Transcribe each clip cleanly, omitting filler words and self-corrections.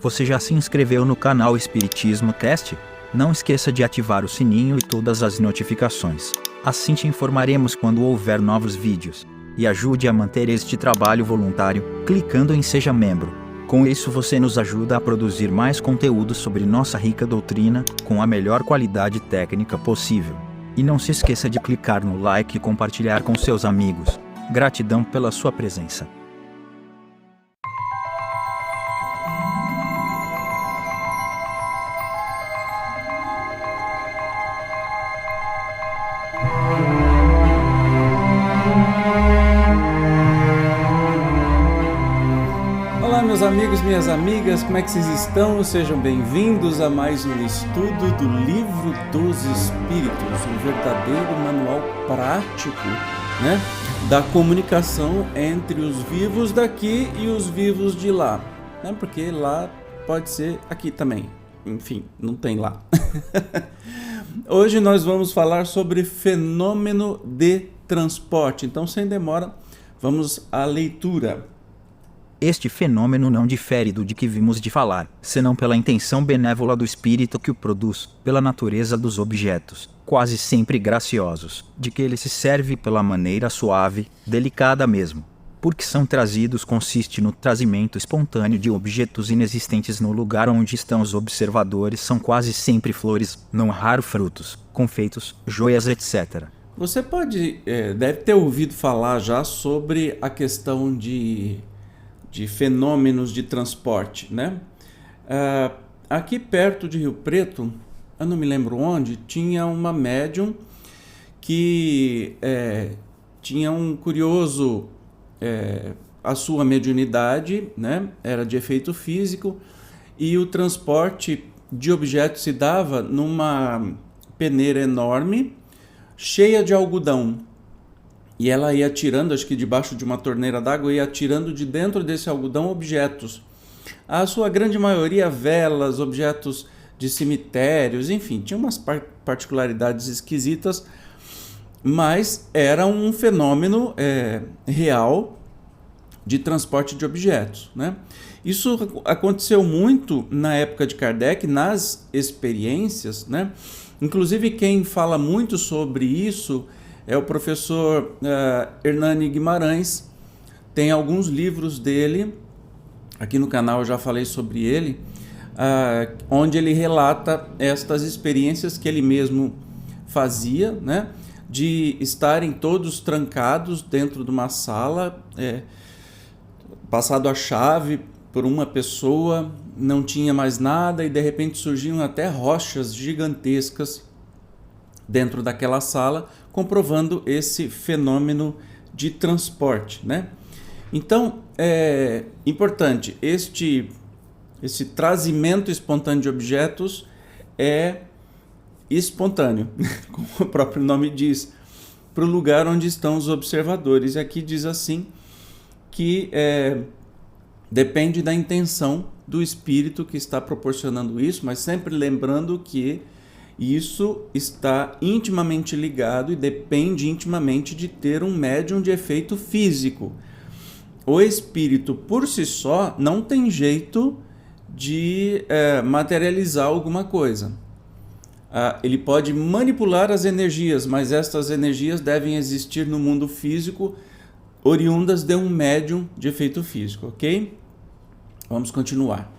Você já se inscreveu no canal Espiritismo Cast? Não esqueça de ativar o sininho e todas as notificações. Assim te informaremos quando houver novos vídeos. E ajude a manter este trabalho voluntário, clicando em Seja Membro. Com isso você nos ajuda a produzir mais conteúdo sobre nossa rica doutrina, com a melhor qualidade técnica possível. E não se esqueça de clicar no like e compartilhar com seus amigos. Gratidão pela sua presença. Olá meus amigos, minhas amigas, como é que vocês estão? Sejam bem-vindos a mais um estudo do Livro dos Espíritos, um verdadeiro manual prático, né, da comunicação entre os vivos daqui e os vivos de lá, né, porque lá pode ser aqui também, enfim, não tem lá. Hoje nós vamos falar sobre fenômeno de transporte, então sem demora, vamos à leitura. Este fenômeno não difere do de que vimos de falar, senão pela intenção benévola do espírito que o produz, pela natureza dos objetos, quase sempre graciosos, de que ele se serve pela maneira suave, delicada mesmo, porque são trazidos consiste no trazimento espontâneo de objetos inexistentes no lugar onde estão os observadores são quase sempre flores, não raro frutos, confeitos, joias, etc. Você deve ter ouvido falar já sobre a questão de fenômenos de transporte, né? Aqui perto de Rio Preto, eu não me lembro onde, tinha uma médium que tinha um curioso, a sua mediunidade, né? Era de efeito físico, e o transporte de objetos se dava numa peneira enorme, cheia de algodão. E ela ia tirando, acho que debaixo de uma torneira d'água, ia tirando de dentro desse algodão objetos. A sua grande maioria velas, objetos de cemitérios, enfim, tinha umas particularidades esquisitas, mas era um fenômeno real de transporte de objetos, né? Isso aconteceu muito na época de Kardec, nas experiências, né? Inclusive quem fala muito sobre isso é o professor Hernani Guimarães. Tem alguns livros dele, aqui no canal eu já falei sobre ele, onde ele relata estas experiências que ele mesmo fazia, né, de estarem todos trancados dentro de uma sala, passado a chave por uma pessoa, não tinha mais nada e de repente surgiam até rochas gigantescas dentro daquela sala, comprovando esse fenômeno de transporte, né? Então, é importante, esse trazimento espontâneo de objetos é espontâneo, como o próprio nome diz, para o lugar onde estão os observadores. E aqui diz assim que depende da intenção do espírito que está proporcionando isso, mas sempre lembrando que isso está intimamente ligado e depende intimamente de ter um médium de efeito físico. O espírito por si só não tem jeito de materializar alguma coisa. Ele pode manipular as energias, mas estas energias devem existir no mundo físico, oriundas de um médium de efeito físico, ok? Vamos continuar.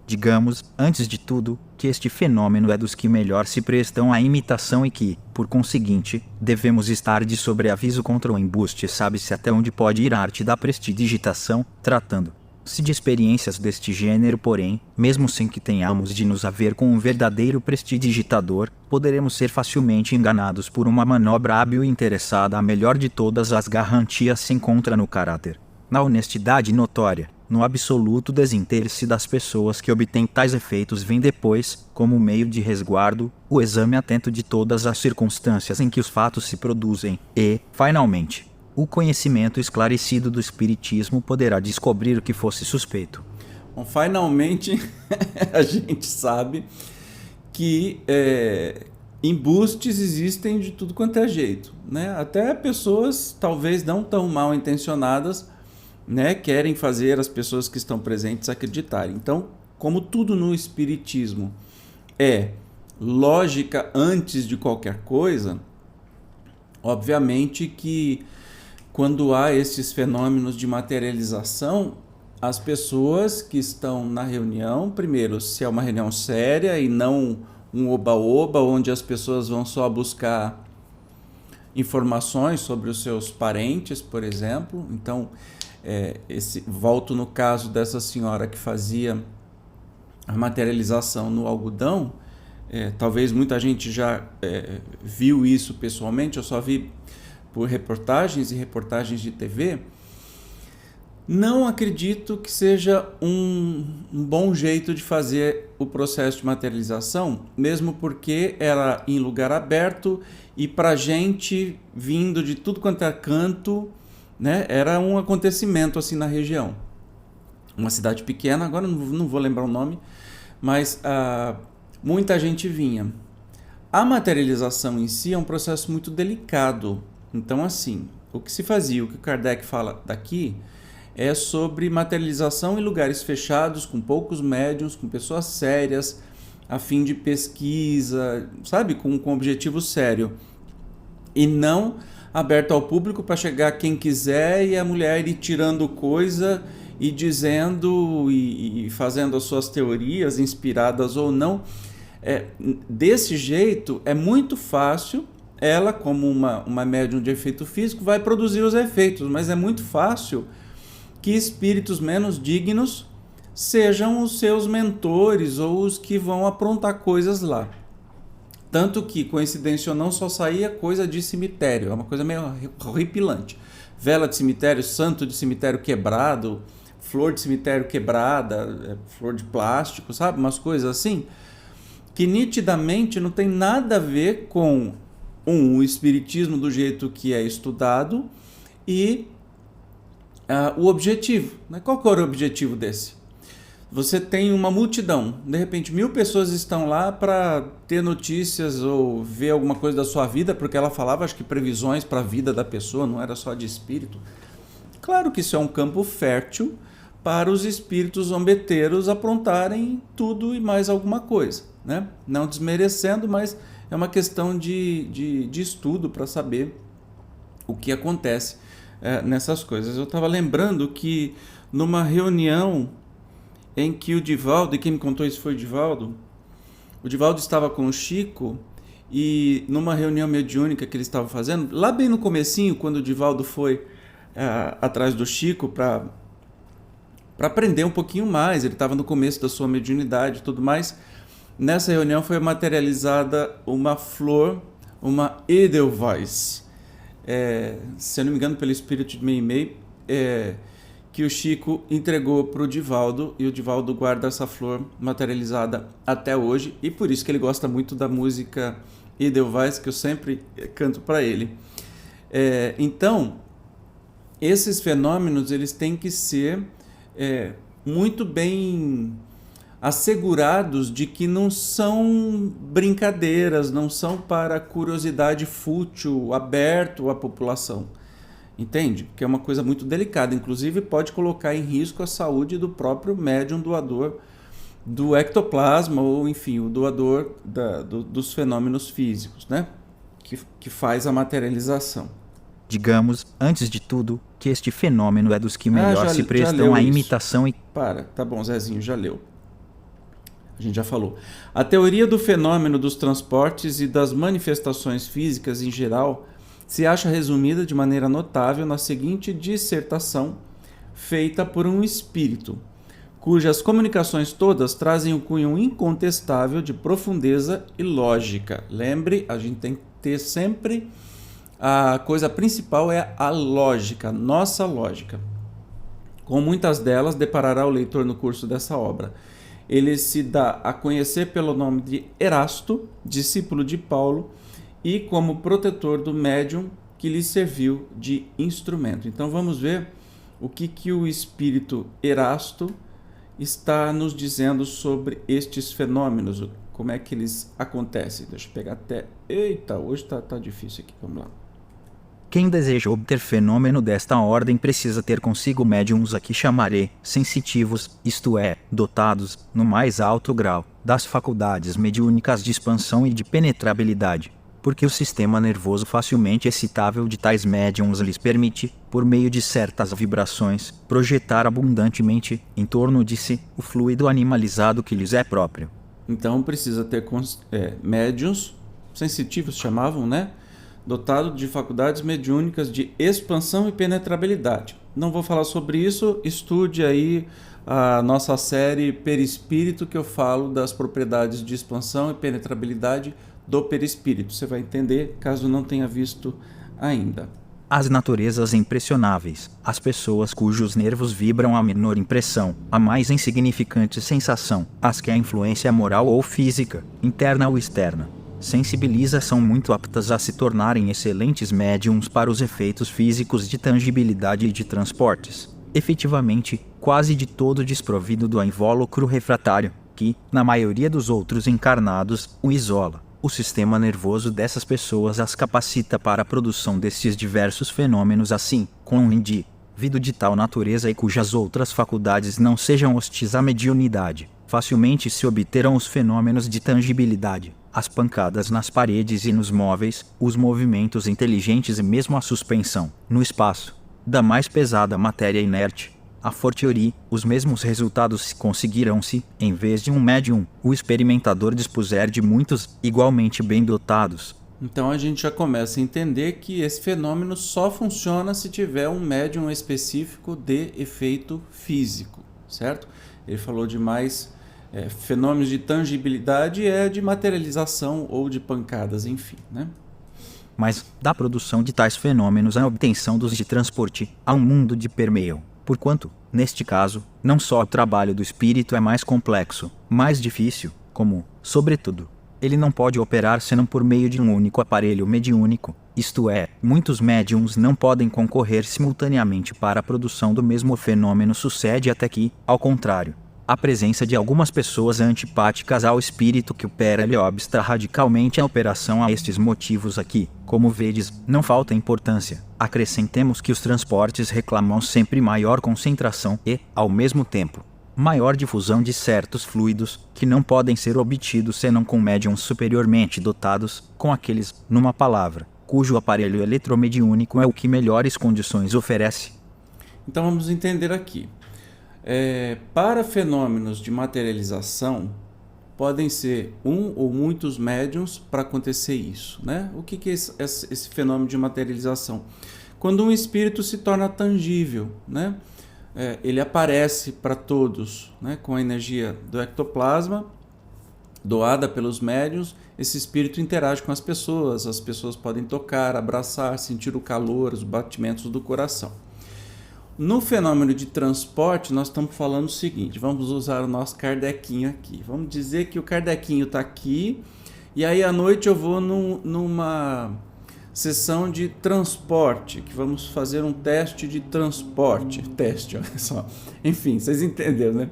Digamos, antes de tudo, que este fenômeno é dos que melhor se prestam à imitação e que, por conseguinte, devemos estar de sobreaviso contra o embuste. Sabe-se até onde pode ir a arte da prestidigitação, tratando-se de experiências deste gênero, porém, mesmo sem que tenhamos de nos haver com um verdadeiro prestidigitador, poderemos ser facilmente enganados por uma manobra hábil e interessada. A melhor de todas as garantias se encontra no caráter, na honestidade notória, no absoluto desinteresse das pessoas que obtêm tais efeitos. Vem depois, como meio de resguardo, o exame atento de todas as circunstâncias em que os fatos se produzem e, finalmente, o conhecimento esclarecido do espiritismo poderá descobrir o que fosse suspeito. Bom, finalmente a gente sabe que embustes existem de tudo quanto é jeito, né? Até pessoas talvez não tão mal intencionadas né, querem fazer as pessoas que estão presentes acreditarem. Então, como tudo no espiritismo é lógica antes de qualquer coisa, obviamente que quando há esses fenômenos de materialização, as pessoas que estão na reunião, primeiro, se é uma reunião séria e não um oba-oba, onde as pessoas vão só buscar informações sobre os seus parentes, por exemplo. Então, volto no caso dessa senhora que fazia a materialização no algodão. Talvez muita gente já viu isso pessoalmente, eu só vi por reportagens e reportagens de TV. Não acredito que seja um bom jeito de fazer o processo de materialização, mesmo porque era em lugar aberto e para gente vindo de tudo quanto é canto, né, era um acontecimento assim na região. Uma cidade pequena, agora não vou lembrar o nome, mas muita gente vinha. A materialização em si é um processo muito delicado. Então, assim, o que se fazia, o que o Kardec fala daqui, é sobre materialização em lugares fechados, com poucos médiuns, com pessoas sérias, a fim de pesquisa, sabe? Com objetivo sério. E não aberto ao público para chegar quem quiser e a mulher ir tirando coisa e dizendo e fazendo as suas teorias, inspiradas ou não. Desse jeito, é muito fácil. Ela, como uma médium de efeito físico, vai produzir os efeitos, mas é muito fácil que espíritos menos dignos sejam os seus mentores ou os que vão aprontar coisas lá. Tanto que, coincidência ou não, só saía coisa de cemitério, é uma coisa meio horripilante. Vela de cemitério, santo de cemitério quebrado, flor de cemitério quebrada, flor de plástico, sabe? Umas coisas assim, que nitidamente não tem nada a ver com o espiritismo do jeito que é estudado e o objetivo. Né? Qual que era o objetivo desse? Você tem uma multidão, de repente 1000 pessoas estão lá para ter notícias ou ver alguma coisa da sua vida, porque ela falava, acho que previsões para a vida da pessoa, não era só de espírito. Claro que isso é um campo fértil para os espíritos zombeteiros aprontarem tudo e mais alguma coisa, né? Não desmerecendo, mas é uma questão de estudo para saber o que acontece nessas coisas. Eu estava lembrando que numa reunião em que o Divaldo, e quem me contou isso foi o Divaldo estava com o Chico, e numa reunião mediúnica que eles estavam fazendo, lá bem no comecinho, quando o Divaldo foi atrás do Chico para aprender um pouquinho mais, ele estava no começo da sua mediunidade e tudo mais. Nessa reunião foi materializada uma flor, uma Edelweiss, se eu não me engano pelo espírito de Meimei, que o Chico entregou para o Divaldo, e o Divaldo guarda essa flor materializada até hoje, e por isso que ele gosta muito da música Edelweiss, que eu sempre canto para ele. Então, esses fenômenos eles têm que ser muito bem assegurados de que não são brincadeiras, não são para curiosidade fútil, aberto à população. Entende? Que é uma coisa muito delicada, inclusive pode colocar em risco a saúde do próprio médium doador do ectoplasma, ou enfim, o doador dos fenômenos físicos, né? Que faz a materialização. Digamos, antes de tudo, que este fenômeno é dos que melhor se prestam à imitação e... Tá bom, Zezinho, já leu. A gente já falou. A teoria do fenômeno dos transportes e das manifestações físicas em geral se acha resumida de maneira notável na seguinte dissertação feita por um espírito, cujas comunicações todas trazem um cunho incontestável de profundeza e lógica. Lembre, a gente tem que ter sempre a coisa principal é a lógica, nossa lógica. Com muitas delas deparará o leitor no curso dessa obra. Ele se dá a conhecer pelo nome de Erasto, discípulo de Paulo, e como protetor do médium que lhe serviu de instrumento. Então vamos ver o que o espírito Erasto está nos dizendo sobre estes fenômenos, como é que eles acontecem. Deixa eu pegar até... Eita, hoje tá difícil aqui, vamos lá. Quem deseja obter fenômeno desta ordem precisa ter consigo médiums a que chamarei sensitivos, isto é, dotados, no mais alto grau, das faculdades mediúnicas de expansão e de penetrabilidade, porque o sistema nervoso facilmente excitável de tais médiums lhes permite, por meio de certas vibrações, projetar abundantemente, em torno de si, o fluido animalizado que lhes é próprio. Então precisa ter médiums sensitivos, chamavam, né? Dotado de faculdades mediúnicas de expansão e penetrabilidade. Não vou falar sobre isso, estude aí a nossa série Perispírito, que eu falo das propriedades de expansão e penetrabilidade do perispírito. Você vai entender, caso não tenha visto ainda. As naturezas impressionáveis, as pessoas cujos nervos vibram a menor impressão, a mais insignificante sensação, as que a influência moral ou física, interna ou externa, sensibiliza são muito aptas a se tornarem excelentes médiums para os efeitos físicos de tangibilidade e de transportes, efetivamente, quase de todo desprovido do invólucro refratário, que, na maioria dos outros encarnados, o isola. O sistema nervoso dessas pessoas as capacita para a produção destes diversos fenômenos assim, com um indivíduo de tal natureza e cujas outras faculdades não sejam hostis à mediunidade. Facilmente se obterão os fenômenos de tangibilidade, as pancadas nas paredes e nos móveis, os movimentos inteligentes e mesmo a suspensão, no espaço, da mais pesada matéria inerte. A fortiori, os mesmos resultados conseguirão-se, em vez de um médium, o experimentador dispuser de muitos, igualmente bem dotados. Então a gente já começa a entender que esse fenômeno só funciona se tiver um médium específico de efeito físico, certo? Ele falou de mais fenômenos de tangibilidade, de materialização ou de pancadas, enfim, né? Mas, da produção de tais fenômenos a obtenção dos de transporte, a um mundo de permeio. Porquanto, neste caso, não só o trabalho do espírito é mais complexo, mais difícil, como, sobretudo, ele não pode operar senão por meio de um único aparelho mediúnico, isto é, muitos médiums não podem concorrer simultaneamente para a produção do mesmo fenômeno. Sucede até que, ao contrário, a presença de algumas pessoas antipáticas ao espírito que opera lhe obsta radicalmente a operação. A estes motivos aqui, como vedes, não falta importância. Acrescentemos que os transportes reclamam sempre maior concentração e, ao mesmo tempo, maior difusão de certos fluidos, que não podem ser obtidos senão com médiums superiormente dotados, com aqueles, numa palavra, cujo aparelho eletromediúnico é o que melhores condições oferece. Então vamos entender aqui. Para fenômenos de materialização, podem ser um ou muitos médiums para acontecer isso, né? O que é esse fenômeno de materialização? Quando um espírito se torna tangível, né? Ele aparece para todos, né? Com a energia do ectoplasma, doada pelos médiums, esse espírito interage com as pessoas podem tocar, abraçar, sentir o calor, os batimentos do coração. No fenômeno de transporte, nós estamos falando o seguinte, vamos usar o nosso Kardecinho aqui. Vamos dizer que o Kardecinho está aqui, e aí à noite eu vou numa sessão de transporte, que vamos fazer um teste de transporte. Teste, olha só. Enfim, vocês entenderam, né?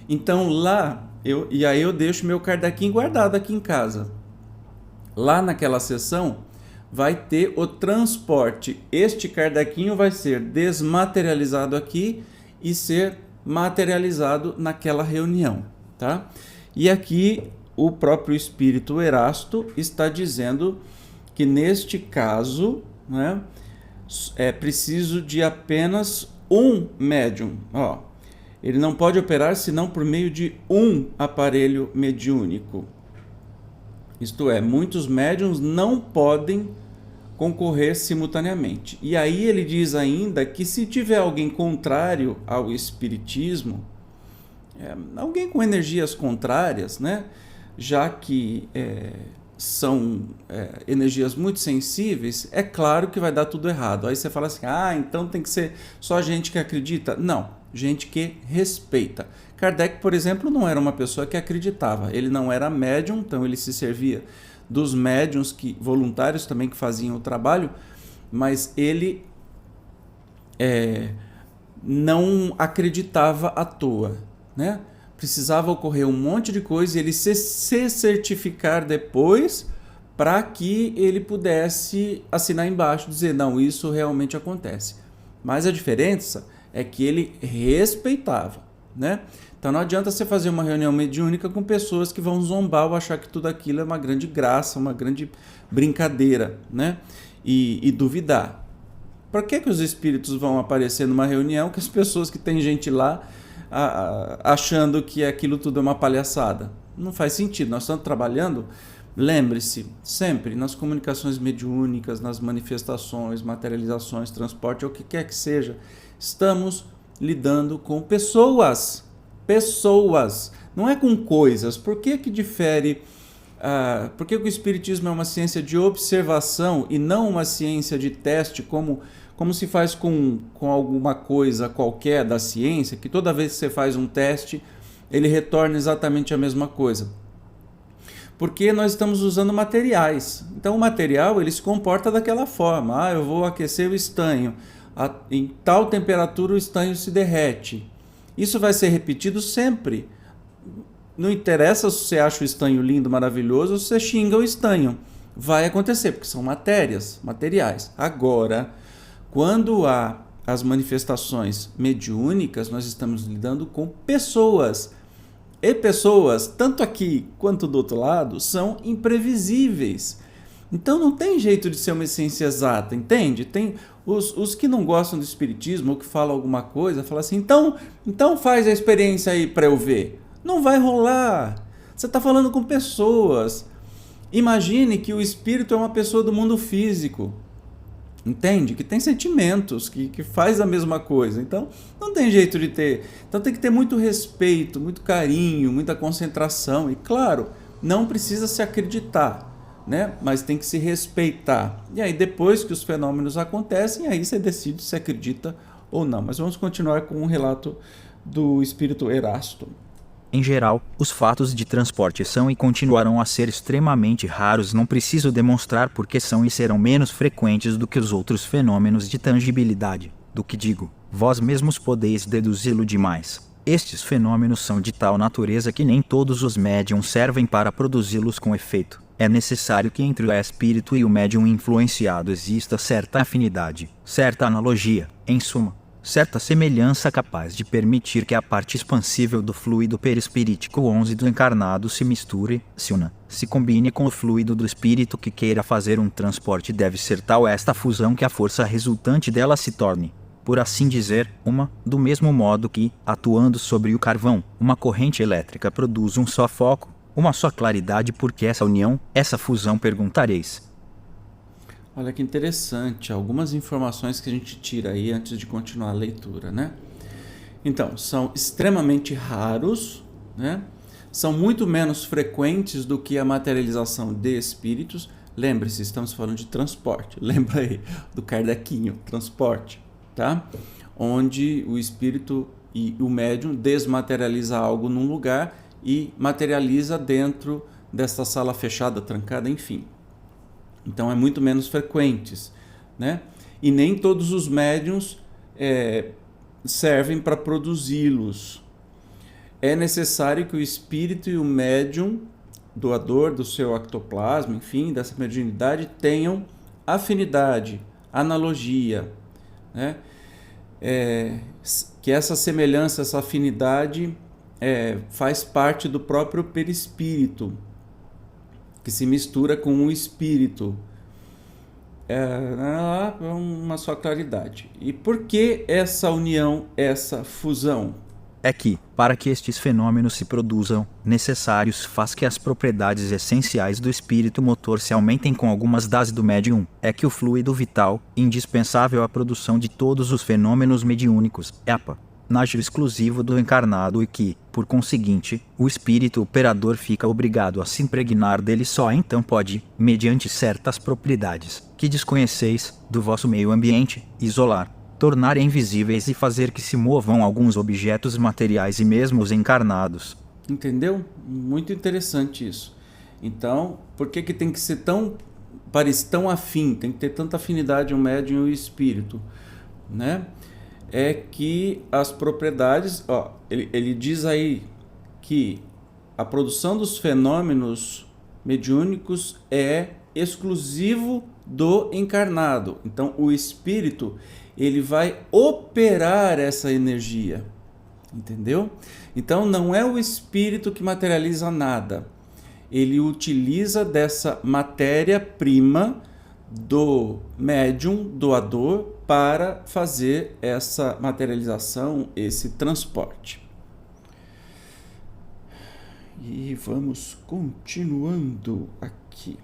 Então lá, eu deixo meu Kardecinho guardado aqui em casa. Lá naquela sessão, vai ter o transporte. Este Kardecinho vai ser desmaterializado aqui e ser materializado naquela reunião, tá? E aqui o próprio espírito Erasto está dizendo que neste caso, né, é preciso de apenas um médium. Ele não pode operar senão por meio de um aparelho mediúnico. Isto é, muitos médiums não podem concorrer simultaneamente. E aí ele diz ainda que se tiver alguém contrário ao espiritismo, alguém com energias contrárias, né, já que são energias muito sensíveis, é claro que vai dar tudo errado. Aí você fala assim, então tem que ser só gente que acredita? Não, gente que respeita. Kardec, por exemplo, não era uma pessoa que acreditava, ele não era médium, então ele se servia dos médiuns voluntários também que faziam o trabalho, mas ele não acreditava à toa, né? Precisava ocorrer um monte de coisa e ele se certificar depois para que ele pudesse assinar embaixo, dizer, não, isso realmente acontece. Mas a diferença é que ele respeitava, né? Então não adianta você fazer uma reunião mediúnica com pessoas que vão zombar ou achar que tudo aquilo é uma grande graça, uma grande brincadeira, né? E duvidar. Por que os espíritos vão aparecer numa reunião que as pessoas que tem gente lá achando que aquilo tudo é uma palhaçada? Não faz sentido. Nós estamos trabalhando, lembre-se, sempre nas comunicações mediúnicas, nas manifestações, materializações, transporte, ou o que quer que seja, estamos lidando com pessoas. Pessoas, não é com coisas. Por que difere? Por que o Espiritismo é uma ciência de observação e não uma ciência de teste, como se faz com alguma coisa qualquer da ciência, que toda vez que você faz um teste, ele retorna exatamente a mesma coisa? Porque nós estamos usando materiais. Então o material ele se comporta daquela forma. Eu vou aquecer o estanho. Em tal temperatura o estanho se derrete. Isso vai ser repetido sempre. Não interessa se você acha o estanho lindo, maravilhoso, ou se você xinga o estanho. Vai acontecer, porque são materiais. Agora, quando há as manifestações mediúnicas, nós estamos lidando com pessoas. E pessoas, tanto aqui quanto do outro lado, são imprevisíveis. Então não tem jeito de ser uma ciência exata, entende? Tem os que não gostam do espiritismo ou que falam alguma coisa, falam assim, então faz a experiência aí para eu ver. Não vai rolar. Você está falando com pessoas. Imagine que o espírito é uma pessoa do mundo físico. Entende? Que tem sentimentos, que faz a mesma coisa. Então, não tem jeito de ter. Então, tem que ter muito respeito, muito carinho, muita concentração. E, claro, não precisa se acreditar, né? Mas tem que se respeitar. E aí, depois que os fenômenos acontecem, aí você decide se acredita ou não. Mas vamos continuar com um relato do espírito Erasto. Em geral, os fatos de transporte são e continuarão a ser extremamente raros. Não preciso demonstrar porque são e serão menos frequentes do que os outros fenômenos de tangibilidade. Do que digo, vós mesmos podeis deduzi-lo demais. Estes fenômenos são de tal natureza que nem todos os médiums servem para produzi-los com efeito. É necessário que entre o espírito e o médium influenciado exista certa afinidade, certa analogia, em suma, certa semelhança capaz de permitir que a parte expansível do fluido perispirítico 11 do encarnado se misture, se una, se combine com o fluido do espírito que queira fazer um transporte. Deve ser tal esta fusão que a força resultante dela se torne, por assim dizer, do mesmo modo que, atuando sobre o carvão, uma corrente elétrica produz um só foco, uma só claridade. Porque essa união, essa fusão, perguntareis. Olha que interessante, algumas informações que a gente tira aí antes de continuar a leitura, né? Então, são extremamente raros, né? São muito menos frequentes do que a materialização de espíritos. Lembre-se, estamos falando de transporte. Lembra aí do Kardecinho, transporte, tá? Onde o espírito e o médium desmaterializa algo num lugar e materializa dentro desta sala fechada, trancada, enfim. Então é muito menos frequentes, né? E nem todos os médiums servem para produzi-los. É necessário que o espírito e o médium, doador do seu ectoplasma, enfim, dessa mediunidade, tenham afinidade, analogia, né? Que essa semelhança, essa afinidade faz parte do próprio perispírito, que se mistura com o espírito. Uma só claridade. E por que essa união, essa fusão? É que, para que estes fenômenos se produzam, necessários faz que as propriedades essenciais do espírito motor se aumentem com algumas das do médium. É que o fluido vital, indispensável à produção de todos os fenômenos mediúnicos, nage exclusivo do encarnado e que, por conseguinte, o espírito operador fica obrigado a se impregnar dele. Só então pode, mediante certas propriedades, que desconheceis, do vosso meio ambiente, isolar, tornar invisíveis e fazer que se movam alguns objetos materiais e mesmo os encarnados. Entendeu? Muito interessante isso. Então, por que tem que ser tão afim, tem que ter tanta afinidade o médium e o espírito, né? É que as propriedades, ele diz aí que a produção dos fenômenos mediúnicos é exclusivo do encarnado. Então, o espírito, ele vai operar essa energia, entendeu? Então, não é o espírito que materializa nada. Ele utiliza dessa matéria-prima do médium doador para fazer essa materialização, esse transporte. E vamos continuando aqui.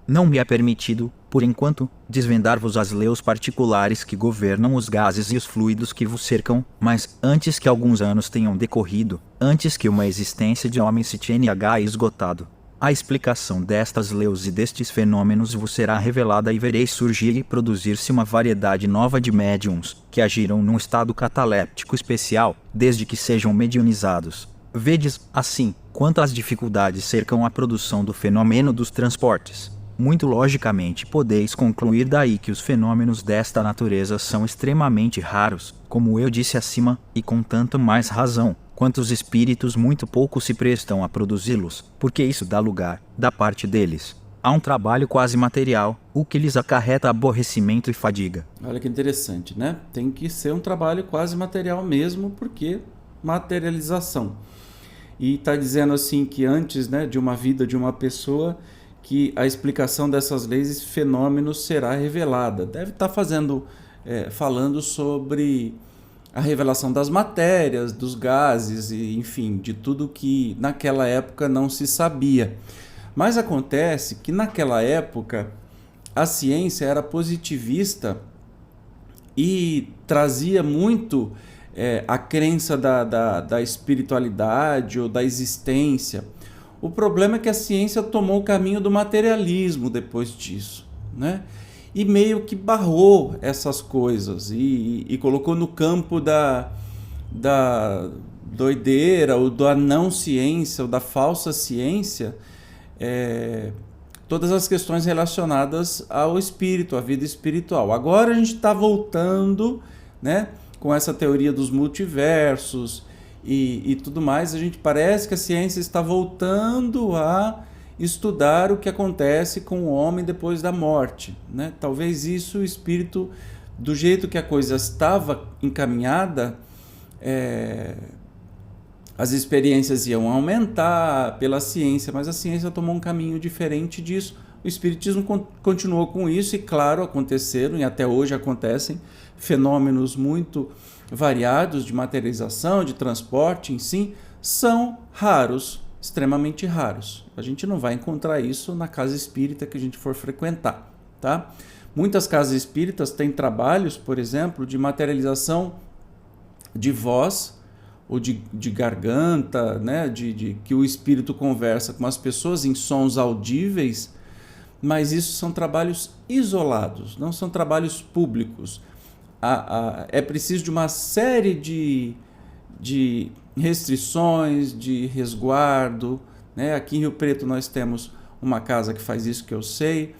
Não me é permitido, por enquanto, desvendar-vos as leis particulares que governam os gases e os fluidos que vos cercam, mas antes que alguns anos tenham decorrido, antes que uma existência de homem se tenha esgotado, a explicação destas leis e destes fenômenos vos será revelada e vereis surgir e produzir-se uma variedade nova de médiums, que agiram num estado cataléptico especial, desde que sejam mediunizados. Vedes, assim, quantas dificuldades cercam a produção do fenômeno dos transportes. Muito logicamente podeis concluir daí que os fenômenos desta natureza são extremamente raros, como eu disse acima, e com tanto mais razão, quanto os espíritos muito pouco se prestam a produzi-los, porque isso dá lugar, da parte deles, a um trabalho quase material, o que lhes acarreta aborrecimento e fadiga. Olha que interessante, né? Tem que ser um trabalho quase material mesmo, porque materialização. E está dizendo assim que antes, né, de uma vida de uma pessoa, que a explicação dessas leis e fenômenos será revelada. Deve estar falando sobre a revelação das matérias, dos gases, e, enfim, de tudo que naquela época não se sabia. Mas acontece que naquela época a ciência era positivista e trazia muito a crença da espiritualidade ou da existência. O problema é que a ciência tomou o caminho do materialismo depois disso, né? E meio que barrou essas coisas e colocou no campo da doideira, ou da não ciência, ou da falsa ciência, todas as questões relacionadas ao espírito, à vida espiritual. Agora a gente está voltando, né, com essa teoria dos multiversos e tudo mais. A gente parece que a ciência está voltando a estudar o que acontece com o homem depois da morte, né? Talvez isso, o espírito, do jeito que a coisa estava encaminhada, as experiências iam aumentar pela ciência, mas a ciência tomou um caminho diferente disso. O espiritismo continuou com isso e, claro, aconteceram e até hoje acontecem fenômenos muito variados de materialização, de transporte em si, são raros, extremamente raros. A gente não vai encontrar isso na casa espírita que a gente for frequentar, tá? Muitas casas espíritas têm trabalhos, por exemplo, de materialização de voz ou de garganta, né? de que o espírito conversa com as pessoas em sons audíveis, mas isso são trabalhos isolados, não são trabalhos públicos. É preciso de uma série de restrições, de resguardo, né? Aqui em Rio Preto nós temos uma casa que faz isso, que eu sei.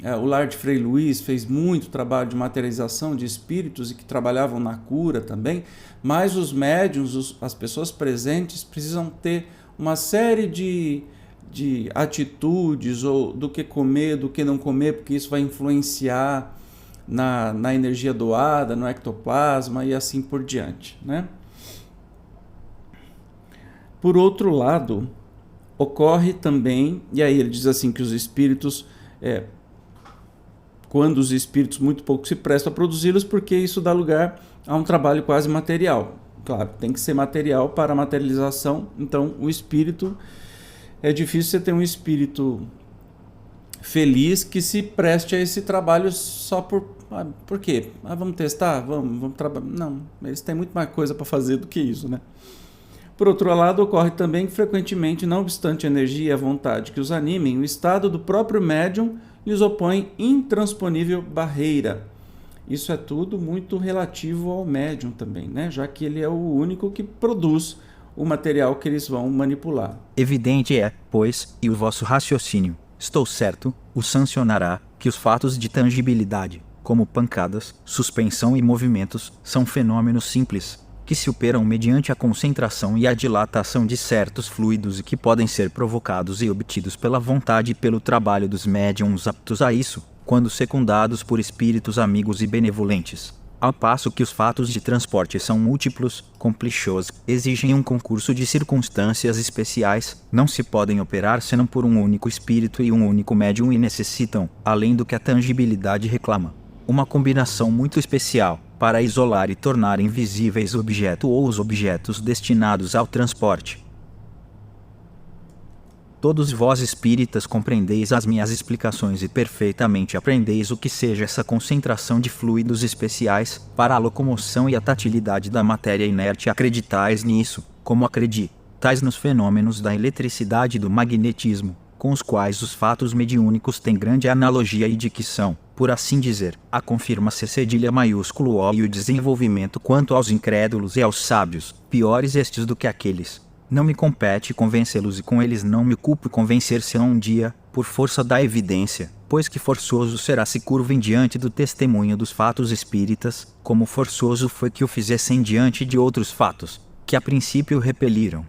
O Lar de Frei Luiz fez muito trabalho de materialização de espíritos e que trabalhavam na cura também, mas os médiuns, as pessoas presentes, precisam ter uma série de atitudes, ou do que comer, do que não comer, porque isso vai influenciar na energia doada, no ectoplasma e assim por diante, né? Por outro lado, ocorre também, e aí ele diz assim que os espíritos, quando os espíritos muito pouco se prestam a produzi-los, porque isso dá lugar a um trabalho quase material. Claro, tem que ser material para a materialização, então o espírito, é difícil você ter um espírito feliz que se preste a esse trabalho só por quê? Vamos testar? Vamos trabalhar? Não, eles têm muito mais coisa para fazer do que isso, né? Por outro lado, ocorre também que frequentemente, não obstante a energia e a vontade que os animem, o estado do próprio médium lhes opõe intransponível barreira. Isso é tudo muito relativo ao médium também, né? Já que ele é o único que produz o material que eles vão manipular. Evidente é, pois, e o vosso raciocínio, estou certo, o sancionará, que os fatos de tangibilidade, como pancadas, suspensão e movimentos, são fenômenos simples, que se operam mediante a concentração e a dilatação de certos fluidos e que podem ser provocados e obtidos pela vontade e pelo trabalho dos médiums aptos a isso, quando secundados por espíritos amigos e benevolentes. Ao passo que os fatos de transporte são múltiplos, complexos, exigem um concurso de circunstâncias especiais, não se podem operar senão por um único espírito e um único médium e necessitam, além do que a tangibilidade reclama, uma combinação muito especial, para isolar e tornar invisíveis o objeto ou os objetos destinados ao transporte. Todos vós espíritas compreendeis as minhas explicações e perfeitamente aprendeis o que seja essa concentração de fluidos especiais para a locomoção e a tatilidade da matéria inerte. Acreditais nisso, como acreditais nos fenômenos da eletricidade e do magnetismo, com os quais os fatos mediúnicos têm grande analogia e de que são, por assim dizer, a confirma-se cedilha maiúsculo O e o desenvolvimento quanto aos incrédulos e aos sábios, piores estes do que aqueles. Não me compete convencê-los e com eles não me culpo convencer-se-ão um dia, por força da evidência, pois que forçoso será se curvem diante do testemunho dos fatos espíritas, como forçoso foi que o fizessem diante de outros fatos, que a princípio repeliram.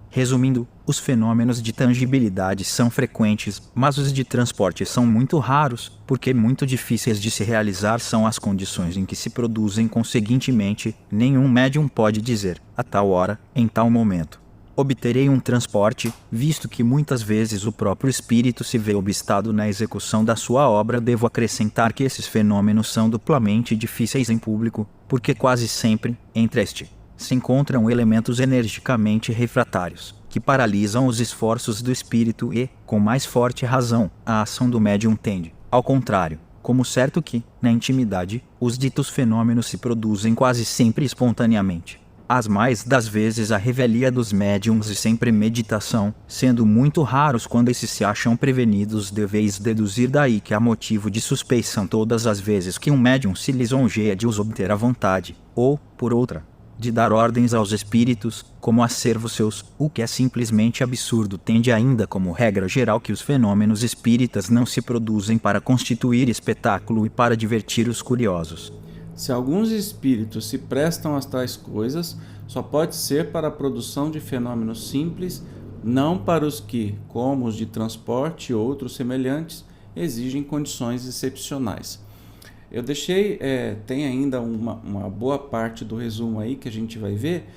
Resumindo, os fenômenos de tangibilidade são frequentes, mas os de transporte são muito raros, porque muito difíceis de se realizar são as condições em que se produzem. Conseguintemente, nenhum médium pode dizer, a tal hora, em tal momento, obterei um transporte, visto que muitas vezes o próprio espírito se vê obstado na execução da sua obra. Devo acrescentar que esses fenômenos são duplamente difíceis em público, porque quase sempre, entre este, se encontram elementos energicamente refratários, que paralisam os esforços do espírito e, com mais forte razão, a ação do médium tende, ao contrário, como certo que, na intimidade, os ditos fenômenos se produzem quase sempre espontaneamente. As mais das vezes a revelia dos médiums e sem premeditação, sendo muito raros quando esses se acham prevenidos. Deveis deduzir daí que há motivo de suspeição todas as vezes que um médium se lisonjeia de os obter à vontade, ou, por outra, de dar ordens aos espíritos, como a servos seus, o que é simplesmente absurdo. Tende ainda como regra geral que os fenômenos espíritas não se produzem para constituir espetáculo e para divertir os curiosos. Se alguns espíritos se prestam a tais coisas, só pode ser para a produção de fenômenos simples, não para os que, como os de transporte e outros semelhantes, exigem condições excepcionais. Eu deixei, tem ainda uma boa parte do resumo aí que a gente vai ver,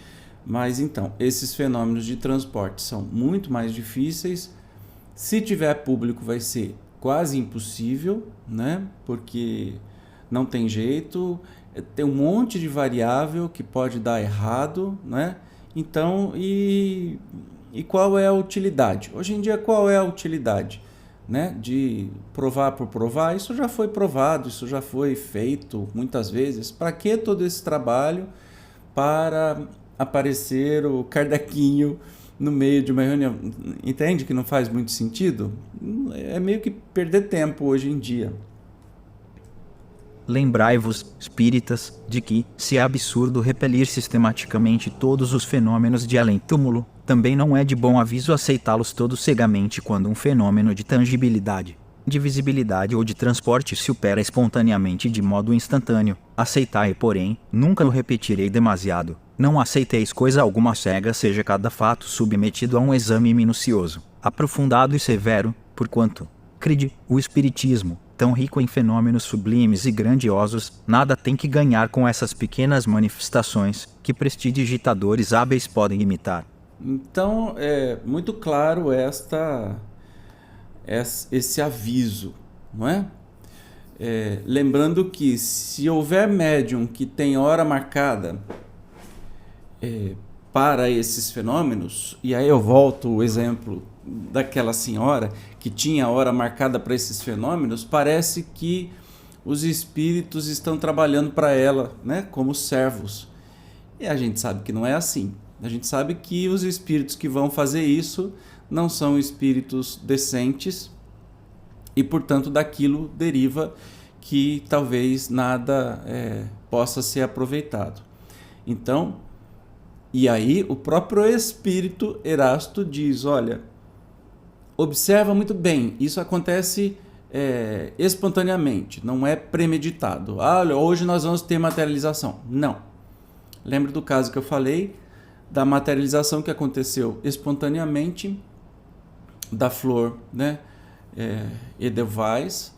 mas então, esses fenômenos de transporte são muito mais difíceis. Se tiver público vai ser quase impossível, né? Porque não tem jeito, tem um monte de variável que pode dar errado, né? Então, e qual é a utilidade? Hoje em dia, qual é a utilidade? Né, de provar por provar? Isso já foi provado, isso já foi feito muitas vezes. Para que todo esse trabalho para aparecer o Kardecinho no meio de uma reunião? Entende que não faz muito sentido? É meio que perder tempo hoje em dia. Lembrai-vos, espíritas, de que, se é absurdo repelir sistematicamente todos os fenômenos de além-túmulo, também não é de bom aviso aceitá-los todos cegamente quando um fenômeno de tangibilidade, de visibilidade ou de transporte se opera espontaneamente de modo instantâneo. Aceitai, porém, nunca o repetirei demasiado. Não aceiteis coisa alguma cega, seja cada fato submetido a um exame minucioso, aprofundado e severo, porquanto, crede, o Espiritismo, tão rico em fenômenos sublimes e grandiosos, nada tem que ganhar com essas pequenas manifestações, que prestidigitadores hábeis podem imitar. Então, é muito claro esse aviso, não é? Lembrando que se houver médium que tem hora marcada para esses fenômenos, e aí eu volto o exemplo daquela senhora que tinha hora marcada para esses fenômenos, parece que os espíritos estão trabalhando para ela, né, como servos. E a gente sabe que não é assim. A gente sabe que os espíritos que vão fazer isso não são espíritos decentes e, portanto, daquilo deriva que talvez nada possa ser aproveitado. Então, e aí o próprio espírito Erasto diz, olha, observa muito bem, isso acontece espontaneamente, não é premeditado. Olha, hoje nós vamos ter materialização. Não. Lembra do caso que eu falei, da materialização que aconteceu espontaneamente da flor, né, Edelweiss,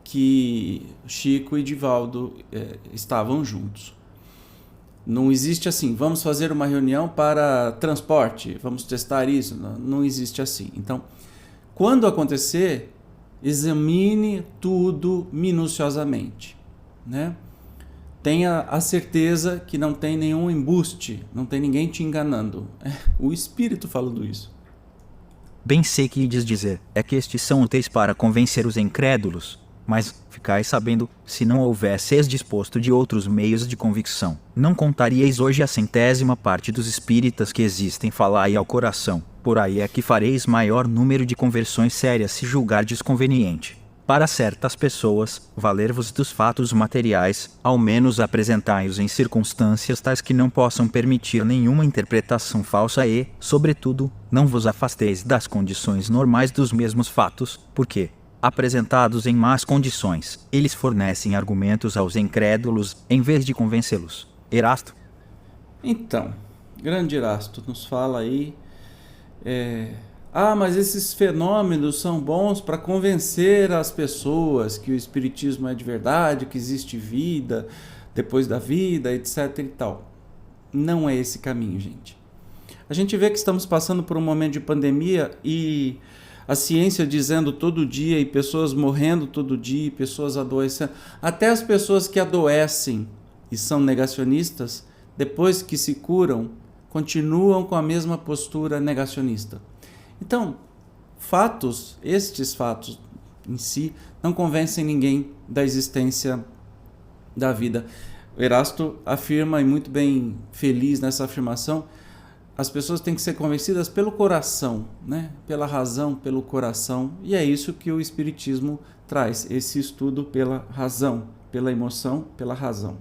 que Chico e Divaldo estavam juntos. Não existe assim, vamos fazer uma reunião para transporte, vamos testar isso, não existe assim. Então, quando acontecer, examine tudo minuciosamente, né? Tenha a certeza que não tem nenhum embuste, não tem ninguém te enganando. É o Espírito falando isso. Bem sei que ides dizer, é que estes são úteis para convencer os incrédulos, mas ficais sabendo, se não houvesseis disposto de outros meios de convicção, não contaríeis hoje a 100ª parte dos espíritas que existem, falai ao coração, por aí é que fareis maior número de conversões sérias se julgardes conveniente. Para certas pessoas, valer-vos dos fatos materiais, ao menos apresentai-os em circunstâncias tais que não possam permitir nenhuma interpretação falsa e, sobretudo, não vos afasteis das condições normais dos mesmos fatos, porque, apresentados em más condições, eles fornecem argumentos aos incrédulos em vez de convencê-los. Erasto? Então, grande Erasto, nos fala aí... mas esses fenômenos são bons para convencer as pessoas que o espiritismo é de verdade, que existe vida depois da vida, etc e tal. Não é esse caminho, gente. A gente vê que estamos passando por um momento de pandemia e a ciência dizendo todo dia e pessoas morrendo todo dia, pessoas adoecendo. Até as pessoas que adoecem e são negacionistas, depois que se curam, continuam com a mesma postura negacionista. Então, estes fatos em si, não convencem ninguém da existência da vida. O Erasto afirma, e muito bem feliz nessa afirmação, as pessoas têm que ser convencidas pelo coração, né? Pela razão, pelo coração, e é isso que o Espiritismo traz, esse estudo pela razão, pela emoção, pela razão.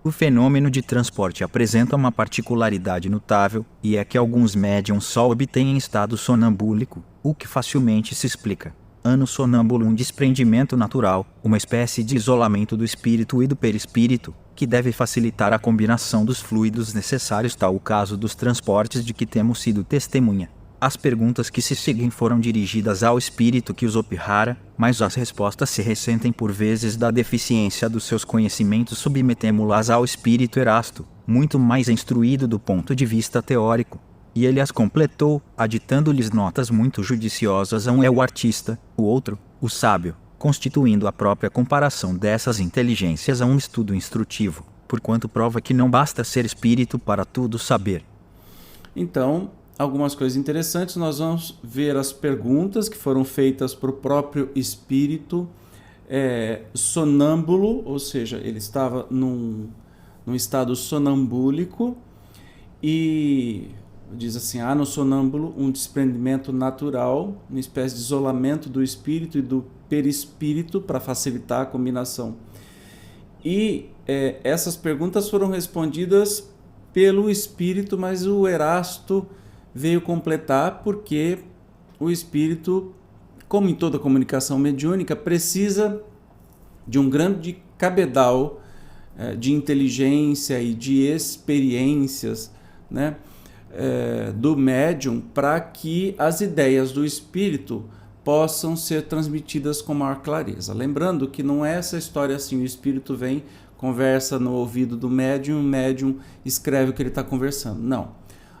O fenômeno de transporte apresenta uma particularidade notável, e é que alguns médiums só obtêm em estado sonambúlico, o que facilmente se explica. Ano sonâmbulo, um desprendimento natural, uma espécie de isolamento do espírito e do perispírito, que deve facilitar a combinação dos fluidos necessários, tal o caso dos transportes de que temos sido testemunha. As perguntas que se seguem foram dirigidas ao espírito que os opirrara, mas as respostas se ressentem por vezes da deficiência dos seus conhecimentos. Submetemo-las ao espírito Erasto, muito mais instruído do ponto de vista teórico. E ele as completou, aditando-lhes notas muito judiciosas. Um é o artista, o outro, o sábio, constituindo a própria comparação dessas inteligências a um estudo instrutivo, porquanto prova que não basta ser espírito para tudo saber. Então, algumas coisas interessantes, nós vamos ver as perguntas que foram feitas para o próprio espírito sonâmbulo, ou seja, ele estava num estado sonambúlico, e diz assim, há no sonâmbulo um desprendimento natural, uma espécie de isolamento do espírito e do perispírito para facilitar a combinação. E essas perguntas foram respondidas pelo espírito, mas o Erasto veio completar porque o espírito, como em toda comunicação mediúnica, precisa de um grande cabedal de inteligência e de experiências, né, do médium, para que as ideias do espírito possam ser transmitidas com maior clareza. Lembrando que não é essa história assim, o espírito vem, conversa no ouvido do médium, o médium escreve o que ele está conversando. Não.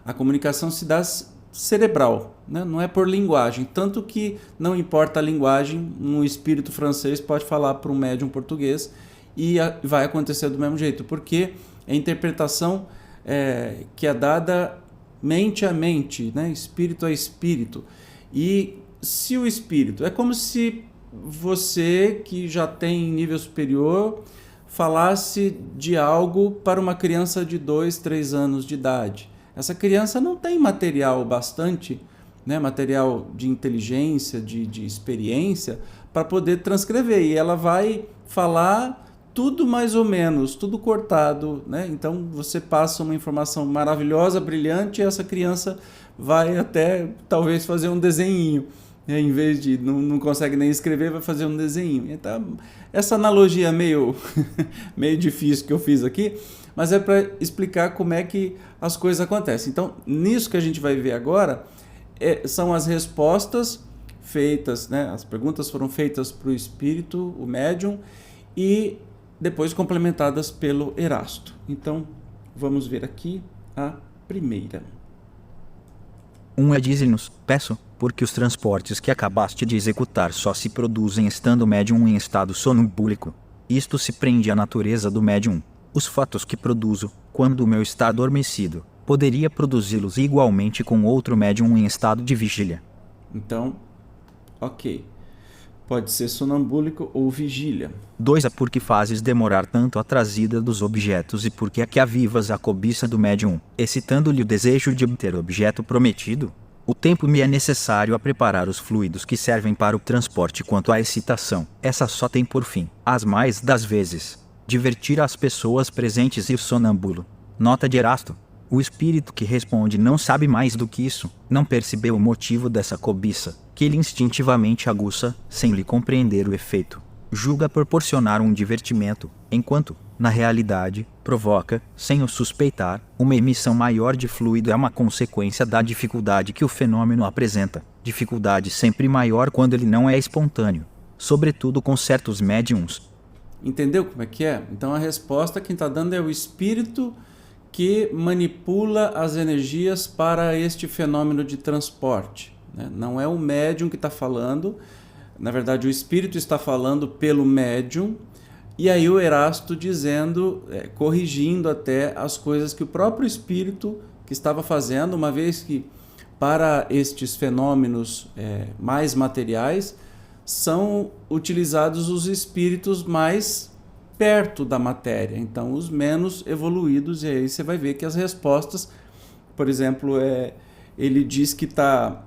A comunicação se dá cerebral, né? Não é por linguagem. Tanto que não importa a linguagem, um espírito francês pode falar para um médium português e vai acontecer do mesmo jeito, porque a interpretação que é dada mente a mente, né? Espírito a espírito. E se o espírito... É como se você, que já tem nível superior, falasse de algo para uma criança de 2, 3 anos de idade. Essa criança não tem material bastante, né, material de inteligência, de experiência, para poder transcrever. E ela vai falar tudo mais ou menos, tudo cortado, né? Então você passa uma informação maravilhosa, brilhante, e essa criança vai até talvez fazer um desenhinho. em vez de não consegue nem escrever, vai fazer um desenho. Então, essa analogia meio, meio difícil que eu fiz aqui, mas é para explicar como é que as coisas acontecem. Então, nisso que a gente vai ver agora, são as respostas feitas, né? As perguntas foram feitas para o espírito, o médium, e depois complementadas pelo Erasto. Então, vamos ver aqui a primeira. Dize-nos, peço, porque os transportes que acabaste de executar só se produzem estando o médium em estado sonambúlico. Isto se prende à natureza do médium. Os fatos que produzo, quando o meu está adormecido, poderia produzi-los igualmente com outro médium em estado de vigília. Então, ok. Pode ser sonambúlico ou vigília. 2. Por que fazes demorar tanto a trazida dos objetos e por que é que avivas a cobiça do médium, excitando-lhe o desejo de obter o objeto prometido? O tempo me é necessário a preparar os fluidos que servem para o transporte. Quanto à excitação, essa só tem por fim, as mais das vezes, divertir as pessoas presentes e o sonâmbulo. Nota de Erasto. O espírito que responde não sabe mais do que isso, não percebeu o motivo dessa cobiça, que ele instintivamente aguça, sem lhe compreender o efeito. Julga proporcionar um divertimento, enquanto, na realidade, provoca, sem o suspeitar, uma emissão maior de fluido. É uma consequência da dificuldade que o fenômeno apresenta, dificuldade sempre maior quando ele não é espontâneo, sobretudo com certos médiums. Entendeu como é que é? Então a resposta quem está dando é o espírito que manipula as energias para este fenômeno de transporte, né? Não é o médium que está falando, na verdade o espírito está falando pelo médium, e aí o Erasto dizendo, corrigindo até as coisas que o próprio espírito que estava fazendo, uma vez que para estes fenômenos mais materiais são utilizados os espíritos mais perto da matéria, então os menos evoluídos, e aí você vai ver que as respostas, por exemplo, ele diz que está,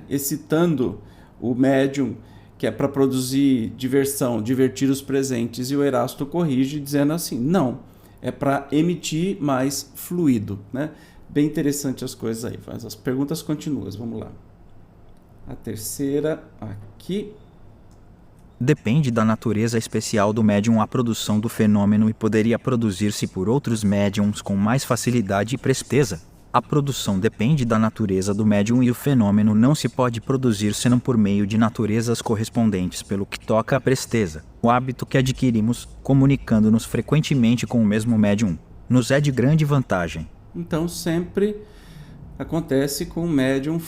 excitando o médium, que é para produzir diversão, divertir os presentes, e o Erasto corrige dizendo assim, não, é para emitir mais fluido, né? Bem interessante as coisas aí, mas as perguntas continuam, vamos lá. A terceira aqui. Depende da natureza especial do médium a produção do fenômeno e poderia produzir-se por outros médiums com mais facilidade e presteza. A produção depende da natureza do médium e o fenômeno não se pode produzir senão por meio de naturezas correspondentes pelo que toca à presteza. O hábito que adquirimos, comunicando-nos frequentemente com o mesmo médium, nos é de grande vantagem. Então sempre acontece com o médium,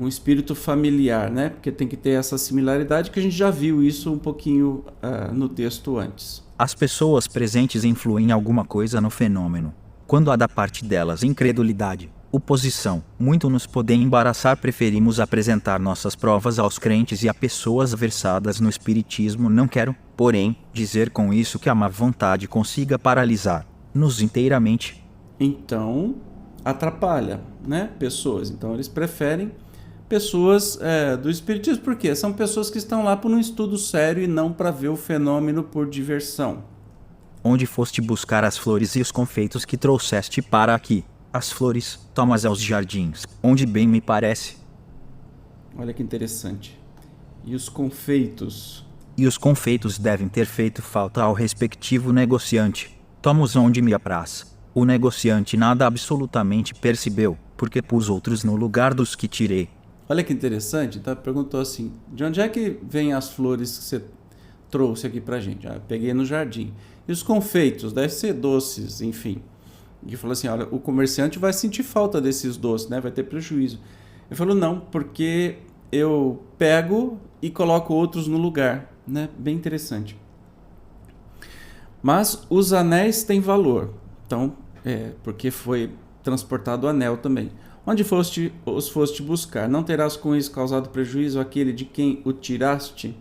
um espírito familiar, né? Porque tem que ter essa similaridade, que a gente já viu isso um pouquinho no texto antes. As pessoas presentes influem alguma coisa no fenômeno. Quando há da parte delas incredulidade, oposição, muito nos podem embaraçar. Preferimos apresentar nossas provas aos crentes e a pessoas versadas no espiritismo. Não quero, porém, dizer com isso que a má vontade consiga paralisar-nos inteiramente. Então atrapalha, né, pessoas. Então eles preferem pessoas do espiritismo, porque são pessoas que estão lá por um estudo sério e não para ver o fenômeno por diversão. Onde foste buscar as flores e os confeitos que trouxeste para aqui? As flores, tomas aos jardins, onde bem me parece. Olha que interessante. E os confeitos? E os confeitos devem ter feito falta ao respectivo negociante. Toma-os onde me apraz. O negociante nada absolutamente percebeu, porque pus outros no lugar dos que tirei. Olha que interessante, tá? Perguntou assim, de onde é que vêm as flores que você trouxe aqui pra gente? Peguei no jardim. E os confeitos? Deve ser doces, enfim. E falou assim, olha, o comerciante vai sentir falta desses doces, né? Vai ter prejuízo. Ele falou, não, porque eu pego e coloco outros no lugar, né? Bem interessante. Mas os anéis têm valor. Então, porque foi transportado o anel também. Onde os foste buscar? Não terás com isso causado prejuízo àquele de quem o tiraste?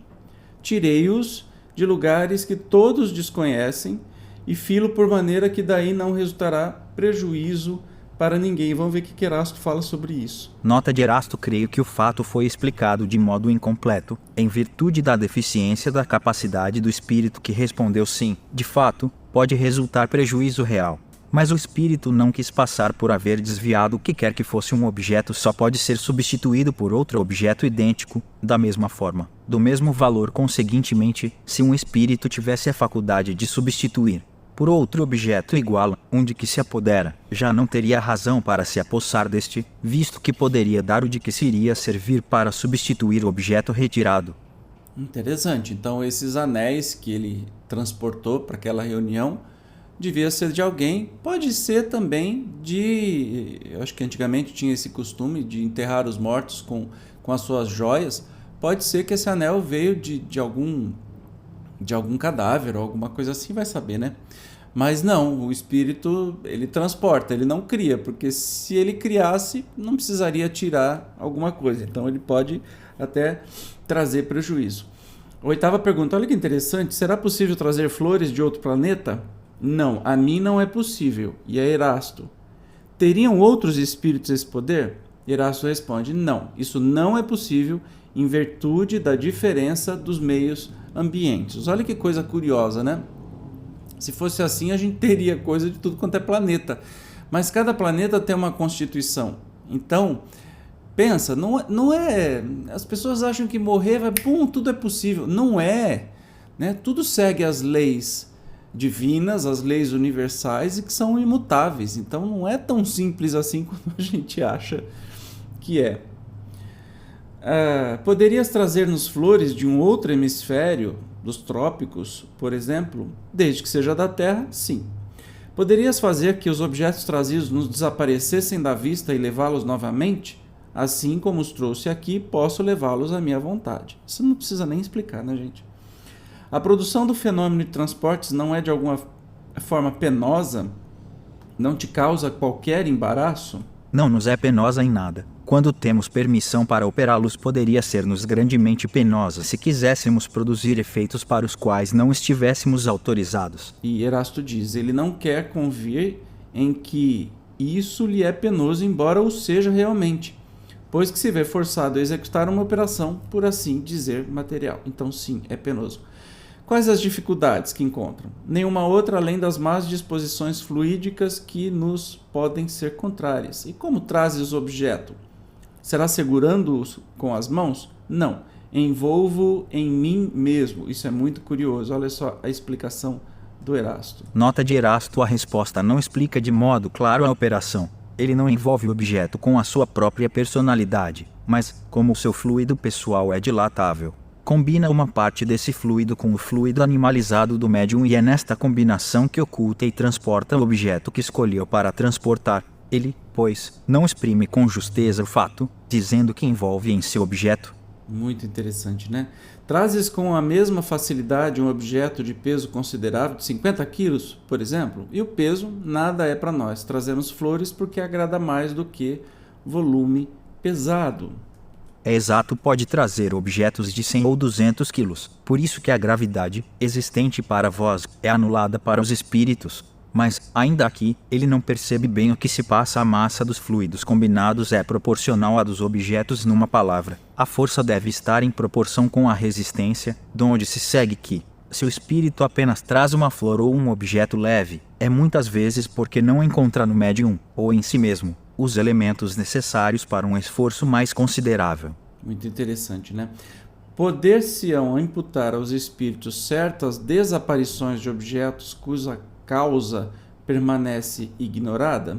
Tirei-os de lugares que todos desconhecem e filo por maneira que daí não resultará prejuízo para ninguém. Vamos ver o que Erasto fala sobre isso. Nota de Erasto. Creio que o fato foi explicado de modo incompleto, em virtude da deficiência da capacidade do espírito que respondeu sim. De fato, pode resultar prejuízo real. Mas o espírito não quis passar por haver desviado o que quer que fosse um objeto só pode ser substituído por outro objeto idêntico, da mesma forma, do mesmo valor. Conseguintemente, se um espírito tivesse a faculdade de substituir por outro objeto igual, onde que se apodera, já não teria razão para se apossar deste, visto que poderia dar o de que se iria servir para substituir o objeto retirado. Interessante. Então, esses anéis que ele transportou para aquela reunião devia ser de alguém, pode ser também de... Eu acho que antigamente tinha esse costume de enterrar os mortos com as suas joias. Pode ser que esse anel veio de algum cadáver ou alguma coisa assim, vai saber, né? Mas não, o espírito, ele transporta, ele não cria, porque se ele criasse, não precisaria tirar alguma coisa. Então ele pode até trazer prejuízo. Oitava pergunta, olha que interessante, será possível trazer flores de outro planeta? Não, a mim não é possível. E a Erasto? Teriam outros espíritos esse poder? Erasto responde, não, isso não é possível em virtude da diferença dos meios ambientes. Olha que coisa curiosa, né? Se fosse assim, a gente teria coisa de tudo quanto é planeta. Mas cada planeta tem uma constituição. Então, pensa, não é... As pessoas acham que morrer, tudo é possível. Não é, né? Tudo segue as leis divinas, as leis universais e que são imutáveis. Então, não é tão simples assim como a gente acha que é. Poderias trazer-nos flores de um outro hemisfério, dos trópicos, por exemplo? Desde que seja da Terra, sim. Poderias fazer que os objetos trazidos nos desaparecessem da vista e levá-los novamente? Assim como os trouxe aqui, posso levá-los à minha vontade. Isso não precisa nem explicar, né, gente? A produção do fenômeno de transportes não é de alguma forma penosa? Não te causa qualquer embaraço? Não nos é penosa em nada. Quando temos permissão para operá-los, poderia ser-nos grandemente penosa se quiséssemos produzir efeitos para os quais não estivéssemos autorizados. E Erasto diz, ele não quer convir em que isso lhe é penoso, embora o seja realmente, pois que se vê forçado a executar uma operação, por assim dizer, material. Então sim, é penoso. Quais as dificuldades que encontram? Nenhuma outra além das más disposições fluídicas que nos podem ser contrárias. E como trazes o objeto? Será segurando-os com as mãos? Não. Envolvo em mim mesmo. Isso é muito curioso. Olha só a explicação do Erasto. Nota de Erasto: a resposta não explica de modo claro a operação. Ele não envolve o objeto com a sua própria personalidade, mas, como o seu fluido pessoal é dilatável, combina uma parte desse fluido com o fluido animalizado do médium e é nesta combinação que oculta e transporta o objeto que escolheu para transportar. Ele, pois, não exprime com justeza o fato, dizendo que envolve em seu objeto. Muito interessante, né? Trazes com a mesma facilidade um objeto de peso considerável, de 50 quilos, por exemplo, e o peso nada é para nós. Trazemos flores porque agrada mais do que volume pesado. É exato, pode trazer objetos de 100 ou 200 quilos. Por isso que a gravidade, existente para vós, é anulada para os espíritos. Mas, ainda aqui, ele não percebe bem o que se passa. A massa dos fluidos combinados é proporcional à dos objetos. Numa palavra, a força deve estar em proporção com a resistência, donde se segue que, se o espírito apenas traz uma flor ou um objeto leve, é muitas vezes porque não encontra no médium, ou em si mesmo, os elementos necessários para um esforço mais considerável. Muito interessante, né? Poder-se-ão imputar aos espíritos certas desaparições de objetos cuja causa permanece ignorada?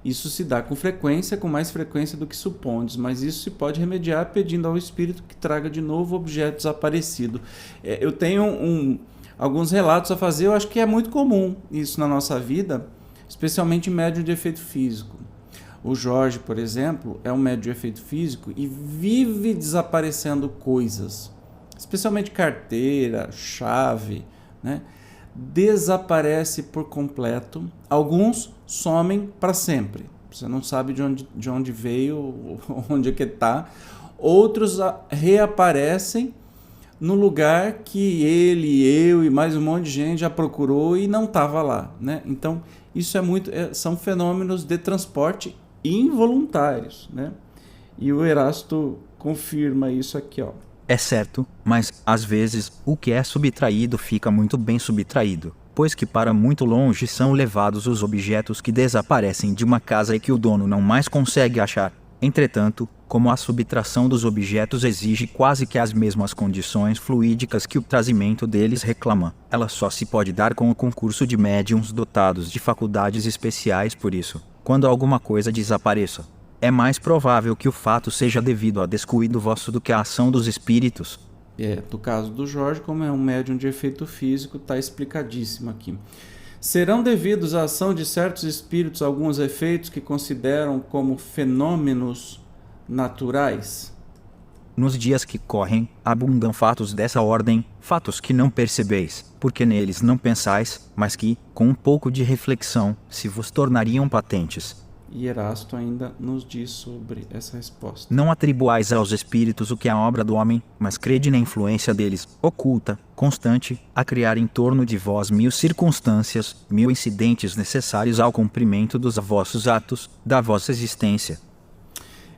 Isso se dá com frequência, com mais frequência do que supondes, mas isso se pode remediar pedindo ao espírito que traga de novo o objeto desaparecido. Eu tenho alguns relatos a fazer, eu acho que é muito comum isso na nossa vida, especialmente em médium de efeito físico. O Jorge, por exemplo, é um médium de efeito físico e vive desaparecendo coisas, especialmente carteira, chave, né? Desaparece por completo. Alguns somem para sempre. Você não sabe de onde veio, onde é que está. Outros reaparecem no lugar que ele, eu e mais um monte de gente já procurou e não estava lá, né? Então, isso são fenômenos de transporte involuntários, né? E o Erasto confirma isso aqui, ó. É certo, mas, às vezes, o que é subtraído fica muito bem subtraído. pois que para muito longe são levados os objetos que desaparecem de uma casa e que o dono não mais consegue achar. Entretanto, como a subtração dos objetos exige quase que as mesmas condições fluídicas que o trazimento deles reclama, ela só se pode dar com o concurso de médiuns dotados de faculdades especiais. Por isso, quando alguma coisa desapareça, é mais provável que o fato seja devido a descuido vosso do que à ação dos espíritos. No caso do Jorge, como é um médium de efeito físico, está explicadíssimo aqui. Serão devidos à ação de certos espíritos alguns efeitos que consideram como fenômenos naturais? Nos dias que correm, abundam fatos dessa ordem, fatos que não percebeis, porque neles não pensais, mas que, com um pouco de reflexão, se vos tornariam patentes. E Erasto ainda nos diz sobre essa resposta. Não atribuais aos espíritos o que é obra do homem, mas crede na influência deles, oculta, constante, a criar em torno de vós 1000 circunstâncias, 1000 incidentes necessários ao cumprimento dos vossos atos, da vossa existência.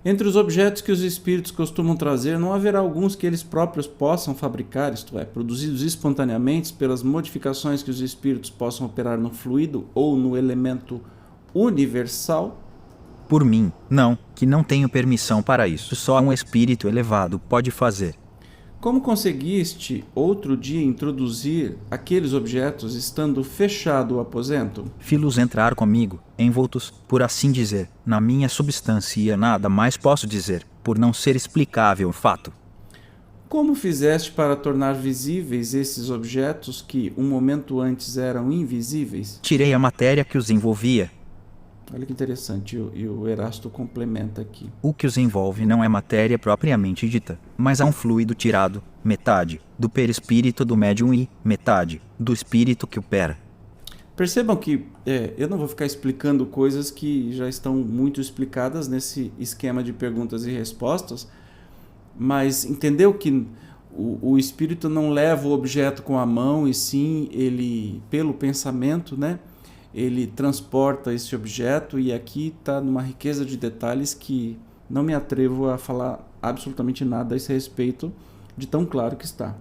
Entre os objetos que os espíritos costumam trazer, não haverá alguns que eles próprios possam fabricar, isto é, produzidos espontaneamente pelas modificações que os espíritos possam operar no fluido ou no elemento universal? Por mim, não, que não tenho permissão para isso. Só um espírito elevado pode fazer. Como conseguiste outro dia introduzir aqueles objetos estando fechado o aposento? Fi-los entrar comigo, envoltos, por assim dizer, na minha substância, e nada mais posso dizer, por não ser explicável o fato. Como fizeste para tornar visíveis esses objetos que um momento antes eram invisíveis? Tirei a matéria que os envolvia. Olha que interessante, e o Erasto complementa aqui. O que os envolve não é matéria propriamente dita, mas é um fluido tirado, metade, do perispírito do médium e, metade, do espírito que opera. Percebam que eu não vou ficar explicando coisas que já estão muito explicadas nesse esquema de perguntas e respostas, mas entendeu que o espírito não leva o objeto com a mão, e sim ele, pelo pensamento, né? Ele transporta esse objeto, e aqui está numa riqueza de detalhes que não me atrevo a falar absolutamente nada a esse respeito, de tão claro que está.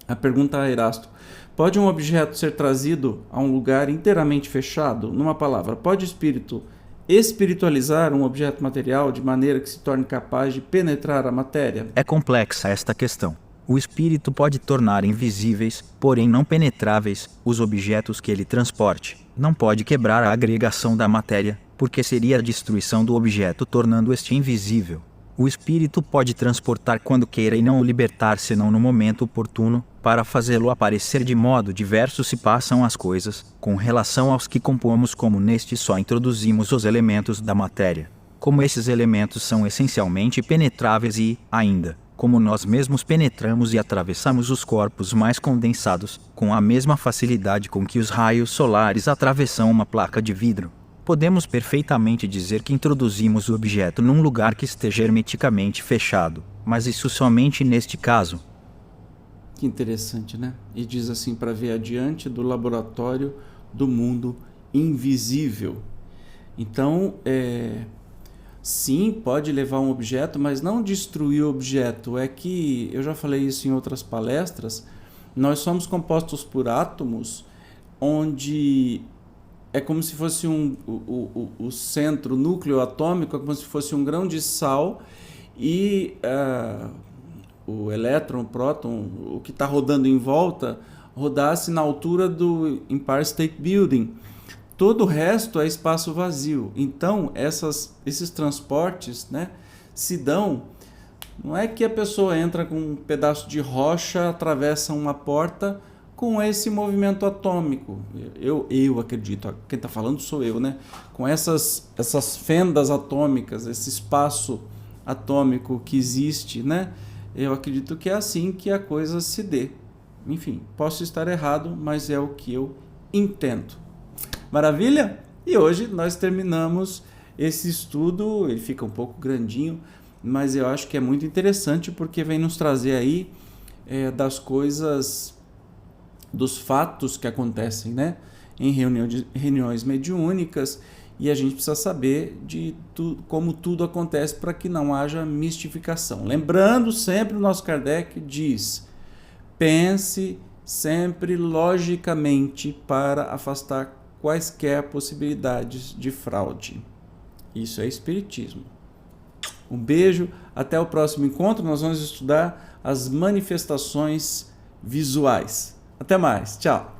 A pergunta a Erasto: pode um objeto ser trazido a um lugar inteiramente fechado? Numa palavra, pode o espírito espiritualizar um objeto material de maneira que se torne capaz de penetrar a matéria? É complexa esta questão. O espírito pode tornar invisíveis, porém não penetráveis, os objetos que ele transporte. Não pode quebrar a agregação da matéria, porque seria a destruição do objeto, tornando este invisível. O espírito pode transportar quando queira e não o libertar senão no momento oportuno. Para fazê-lo aparecer de modo diverso se passam as coisas, com relação aos que compomos, como neste só introduzimos os elementos da matéria. Como esses elementos são essencialmente penetráveis e, ainda, como nós mesmos penetramos e atravessamos os corpos mais condensados, com a mesma facilidade com que os raios solares atravessam uma placa de vidro, podemos perfeitamente dizer que introduzimos o objeto num lugar que esteja hermeticamente fechado, mas isso somente neste caso. Que interessante, né? E diz assim, para ver adiante do laboratório do mundo invisível. Então, sim, pode levar um objeto, mas não destruir o objeto. É que, eu já falei isso em outras palestras, nós somos compostos por átomos, onde é como se fosse o centro, o núcleo atômico, é como se fosse um grão de sal, e o elétron, o próton, o que está rodando em volta, rodasse na altura do Empire State Building. Todo o resto é espaço vazio. Então, esses transportes, né, se dão. Não é que a pessoa entra com um pedaço de rocha, atravessa uma porta com esse movimento atômico. Eu acredito, quem está falando sou eu, né? Com essas fendas atômicas, esse espaço atômico que existe, né? Eu acredito que é assim que a coisa se dê. Enfim, posso estar errado, mas é o que eu entendo. Maravilha? E hoje nós terminamos esse estudo. Ele fica um pouco grandinho, mas eu acho que é muito interessante, porque vem nos trazer aí das coisas, dos fatos que acontecem, né, em reuniões mediúnicas, e a gente precisa saber de como tudo acontece para que não haja mistificação. Lembrando sempre, o nosso Kardec diz: pense sempre logicamente para afastar quaisquer possibilidades de fraude. Isso é espiritismo. Um beijo, até o próximo encontro. Nós vamos estudar as manifestações visuais. Até mais, tchau!